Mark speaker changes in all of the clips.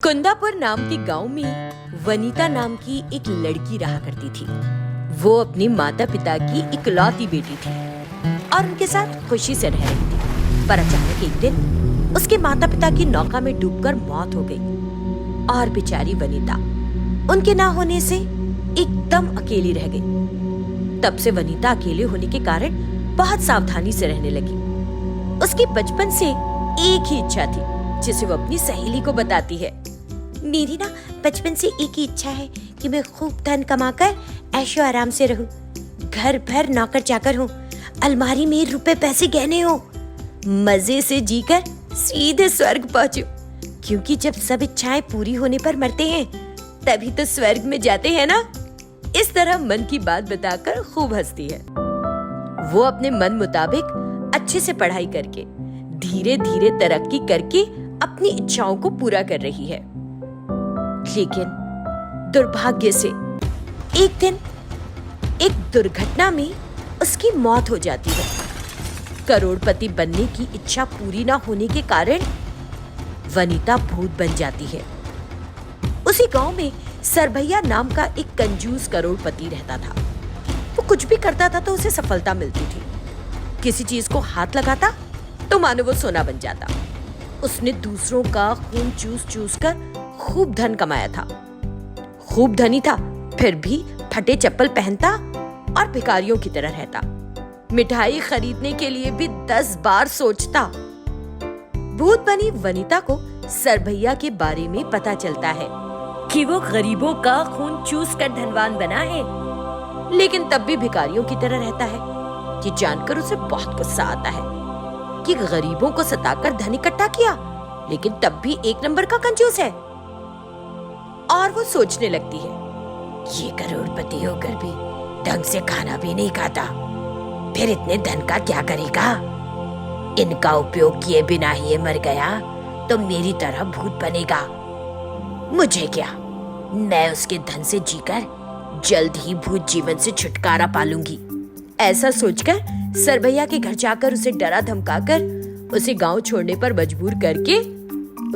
Speaker 1: कुंदापुर नाम के गांव में वनीता नाम की एक लड़की रहा करती थी। वो अपने माता पिता की इकलौती बेटी थी और उनके साथ खुशी से रह रही थी। पर अचानक एक दिन उसके माता पिता की नौका में डूबकर मौत हो गई और बेचारी वनीता उनके ना होने से एकदम अकेली रह गई। तब से वनीता अकेले होने के कारण बहुत सावधानी से रहने लगी। उसकी बचपन से एक ही इच्छा थी जिसे वो अपनी सहेली को बताती है। मेरी ना बचपन से एक ही इच्छा है कि मैं खूब धन कमाकर ऐशो आराम से रहूं, घर भर नौकर चाकर हूं, अलमारी में रुपए पैसे गहने हो, मजे से जीकर सीधे स्वर्ग पहुंचूं। क्योंकि जब सब इच्छाएं पूरी होने पर मरते हैं तभी तो स्वर्ग में जाते हैं ना। इस तरह मन की बात बताकर खूब हंसती है। वो अपने मन मुताबिक अच्छे से पढ़ाई करके धीरे धीरे तरक्की करके अपनी इच्छाओं को पूरा कर रही है। लेकिन दुर्भाग्य से एक दिन एक दुर्घटना में उसकी मौत हो जाती है। करोड़पति बनने की इच्छा पूरी ना होने के कारण वनीता भूत बन जाती है। उसी गांव में सरभैया नाम का एक कंजूस करोड़पति रहता था। वो कुछ भी करता था तो उसे सफलता मिलती थी। किसी चीज को हाथ लगाता तो मानो वो सोना बन जाता। उसने दूसरों का खून चूस चूस कर खूब धन कमाया था। खूब धनी था, फिर भी फटे चप्पल पहनता और भिखारियों की तरह रहता। मिठाई खरीदने के लिए भी 10 बार सोचता। भूत बनी वनीता को सरभैया के बारे में पता चलता है कि वो गरीबों का खून चूस कर धनवान बना है, लेकिन तब भी भिखारियों की तरह रहता है। ये जानकर उसे बहुत गुस्सा आता है कि गरीबों को सताकर धन इकट्ठा किया, लेकिन तब भी एक नंबर का कंजूस है। और वो सोचने लगती है, ये करोड़पति होकर भी ढंग से खाना भी नहीं खाता, फिर इतने धन का क्या करेगा? इनका उपयोग किए बिना ही ये मर गया तो मेरी तरह भूत बनेगा। मुझे क्या, मैं उसके धन से जीकर जल्द ही भूत जीवन से छुटकारा पालूंगी। ऐसा सोचकर सरभैया के घर जाकर उसे डरा धमकाकर उसे गांव छोड़ने पर मजबूर करके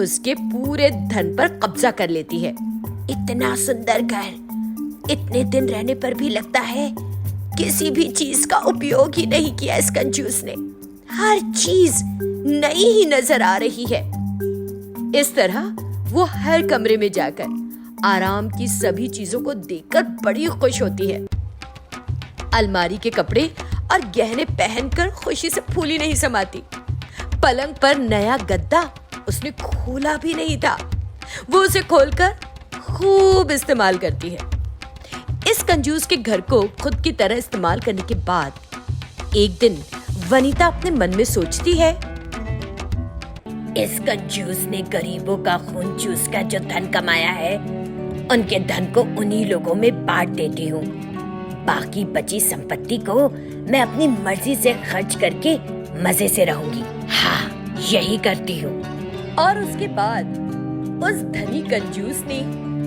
Speaker 1: उसके पूरे धन पर कब्जा कर लेती है। इतना सुंदर घर, इतने दिन रहने पर भी लगता है किसी भी चीज का उपयोग ही नहीं किया इस कंजूस ने। हर चीज नई ही नजर आ रही है। इस तरह वो हर कमरे में जाकर आराम की सभी चीजों को देखकर बड़ी खुश होती है। अलमारी के कपड़े और गहने पहनकर खुशी से फूली नहीं समाती। पलंग पर नया गद्दा उसने खोला भी नहीं था, वो उसे खोलकर खूब इस्तेमाल करती है। इस कंजूस के घर को खुद की तरह इस्तेमाल करने के बाद एक दिन वनीता अपने मन में सोचती है, इस कंजूस ने गरीबों का खून चूस कर जो धन कमाया है, उनके धन को उन्हीं लोगों में बांट देती हूँ। बाकी बची संपत्ति को मैं अपनी मर्जी से खर्च करके मजे से रहूंगी। हाँ, यही करती हूँ। और उसके बाद उस धनी कंजूस ने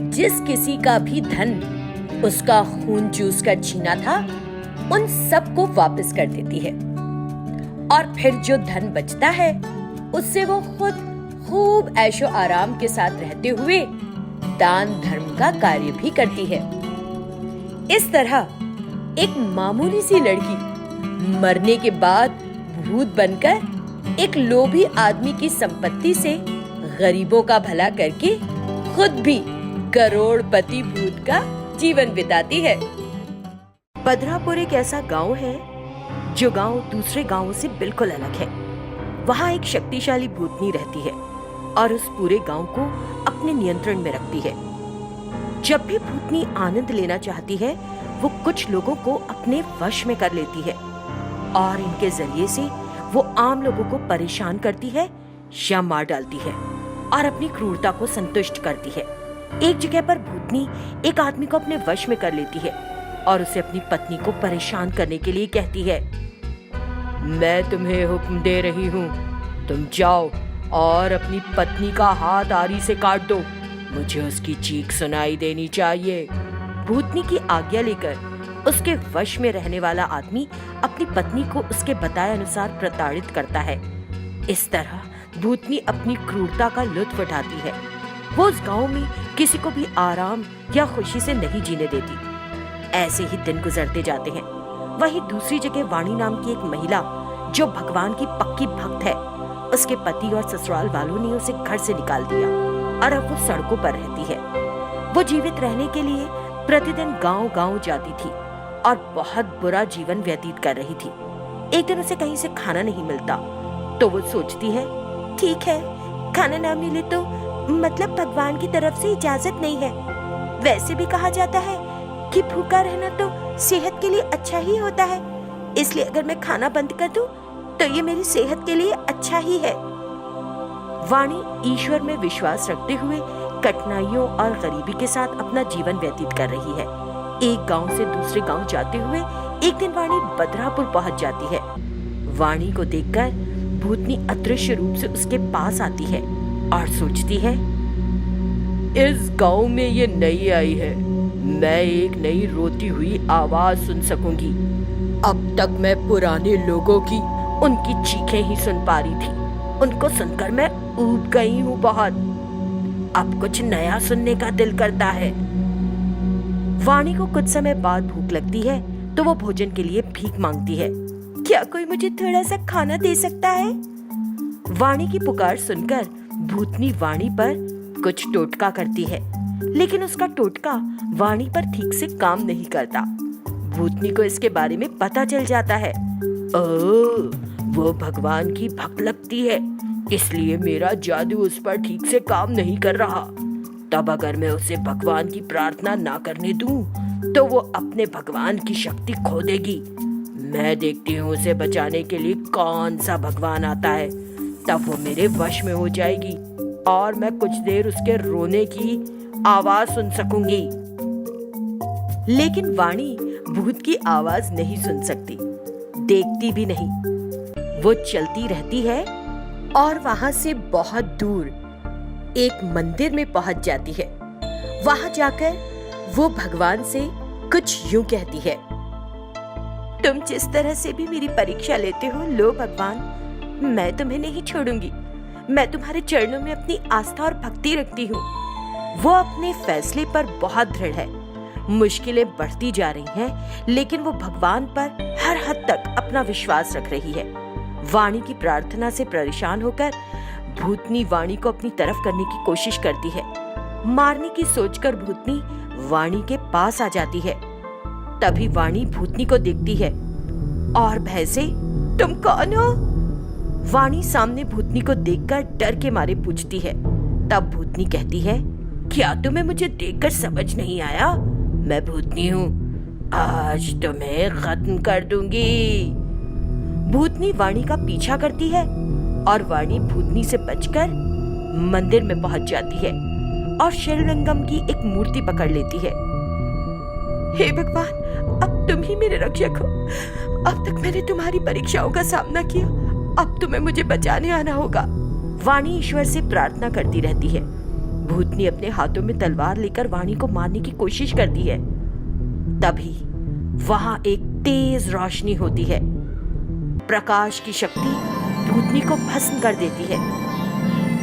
Speaker 1: जिस किसी का भी धन उसका खून चूस कर छीना था, उन सबको वापस कर देती है। और फिर जो धन बचता है उससे वो खुद खूब ऐशो आराम के साथ रहते हुए दान धर्म का कार्य भी करती है। इस तरह एक मामूली सी लड़की मरने के बाद भूत बनकर एक लोभी आदमी की संपत्ति से गरीबों का भला करके खुद भी करोड़पति भूत का जीवन बिताती है। बदरापुर एक ऐसा गांव है जो गांव दूसरे गांवों से बिल्कुल अलग है। वहाँ एक शक्तिशाली भूतनी रहती है और उस पूरे गांव को अपने नियंत्रण में रखती है। जब भी भूतनी आनंद लेना चाहती है, वो कुछ लोगों को अपने वश में कर लेती है और इनके जरिए से वो आम लोगों को परेशान करती है या मार डालती है और अपनी क्रूरता को संतुष्ट करती है। एक जगह पर भूतनी एक आदमी को अपने वश में कर लेती है और उसे अपनी पत्नी को परेशान करने के लिए कहती है, मैं तुम्हें हुक्म दे रही हूँ, तुम जाओ और अपनी पत्नी का हाथ आरी से काट दो, मुझे उसकी चीख सुनाई देनी चाहिए। भूतनी की आज्ञा लेकर उसके वश में रहने वाला आदमी अपनी पत्नी को उसके बताए अनुसार प्रताड़ित करता है। इस तरह भूतनी अपनी क्रूरता का लुत्फ उठाती है वो उस गांव में किसी को भी आराम या खुशी से नहीं जीने देती। ऐसे ही दिन गुजरते जाते हैं। वहीं दूसरी जगह वाणी नाम की एक महिला जो भगवान की पक्की भक्त है, उसके पति और ससुराल वालों ने उसे घर से निकाल दिया और अब वो सड़कों पर रहती है। वो जीवित रहने के लिए प्रतिदिन गांव-गांव जाती थी और बहुत बुरा जीवन व्यतीत कर रही थी। एक दिन उसे कहीं से खाना नहीं मिलता तो वो सोचती है, ठीक है, खाना ना मिले तो मतलब भगवान की तरफ से इजाजत नहीं है। वैसे भी कहा जाता है कि भूखा रहना तो सेहत के लिए अच्छा ही होता है, इसलिए अगर मैं खाना बंद कर दूं तो ये मेरी सेहत के लिए अच्छा ही है। वाणी ईश्वर में विश्वास रखते हुए कठिनाइयों और गरीबी के साथ अपना जीवन व्यतीत कर रही है। एक गांव से दूसरे गांव जाते हुए एक दिन वाणी बदरापुर पहुंच जाती है। वाणी को देखकर भूतनी अदृश्य रूप से उसके पास आती है और सोचती है, इस गांव में ये नई आई है, मैं एक नई रोती हुई आवाज सुन सकूंगी। अब तक मैं पुराने लोगों की उनकी चीखें ही सुन पा रही थी, उनको सुनकर मैं ऊब गई हूँ बहुत। अब कुछ नया सुनने का दिल करता है। वाणी को कुछ समय बाद भूख लगती है तो वो भोजन के लिए भीख मांगती है। क्या कोई मुझे थोड़ा सा खाना दे सकता है? वाणी की पुकार सुनकर भूतनी वाणी पर कुछ टोटका करती है, लेकिन उसका टोटका वाणी पर ठीक से काम नहीं करता। भूतनी को इसके बारे में पता चल जाता है। ओह, वो भगवान की भक्त लगती है, इसलिए मेरा जादू उस पर ठीक से काम नहीं कर रहा। तब अगर मैं उसे भगवान की प्रार्थना ना करने दूं, तो वो अपने भगवान की शक्ति खो देगी। मैं देखती हूँ उसे बचाने के लिए कौन सा भगवान आता है, तब वो मेरे वश में हो जाएगी और मैं कुछ देर उसके रोने की आवाज सुन सकूंगी। लेकिन वाणी भूत की आवाज नहीं सुन सकती, देखती भी नहीं। वो चलती रहती है और वहां से बहुत दूर एक मंदिर में पहुंच जाती है। वहां जाकर वो भगवान से कुछ यूं कहती है, तुम जिस तरह से भी मेरी परीक्षा लेते हो, लो भगवान, मैं तुम्हें नहीं छोड़ूंगी। मैं तुम्हारे चरणों में अपनी आस्था और भक्ति रखती हूँ। वो अपने फैसले पर बहुत दृढ़ है। मुश्किलें बढ़ती जा रही हैं, लेकिन वो भगवान पर हर हद तक अपना विश्वास रख रही है। वाणी की प्रार्थना से परेशान होकर भूतनी वाणी को अपनी तरफ करने की कोशिश करती है। मारने की सोचकर भूतनी वाणी के पास आ जाती है। तभी वाणी भूतनी को देखती है और भय से, तुम कौन हो? वाणी सामने भूतनी को देखकर डर के मारे पूछती है। तब भूतनी कहती है, क्या तुम्हें मुझे देखकर समझ नहीं आया? मैं भूतनी हूँ, आज तुम्हें खत्म कर दूंगी। भूतनी वाणी का पीछा करती है और वाणी भूतनी से बचकर मंदिर में पहुंच जाती है और शिवलिंगम की एक मूर्ति पकड़ लेती है। हे भगवान, अब तुम ही मेरे रक्षक हो। अब तक मैंने तुम्हारी परीक्षाओं का सामना किया, अब तुम्हें मुझे बचाने आना होगा। वाणी ईश्वर से प्रार्थना करती रहती है। भूतनी अपने हाथों में तलवार लेकर वाणी को मारने की कोशिश करती है। तभी वहां एक तेज रोशनी होती है। प्रकाश की शक्ति भूतनी को भस्म कर देती है।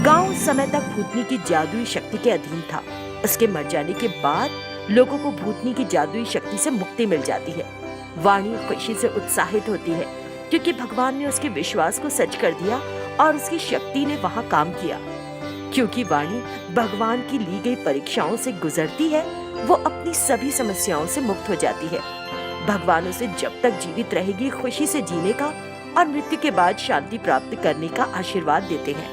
Speaker 1: गांव उस समय तक भूतनी की जादुई शक्ति के अधीन था। उसके मर जाने के बाद लोगों को भूतनी की जादुई शक्ति से मुक्ति मिल जाती है। वाणी खुशी से उत्साहित होती है क्योंकि भगवान ने उसके विश्वास को सच कर दिया और उसकी शक्ति ने वहां काम किया। क्योंकि वाणी भगवान की ली गई परीक्षाओं से गुजरती है, वो अपनी सभी समस्याओं से मुक्त हो जाती है। भगवान उसे जब तक जीवित रहेगी खुशी से जीने का और मृत्यु के बाद शांति प्राप्त करने का आशीर्वाद देते हैं।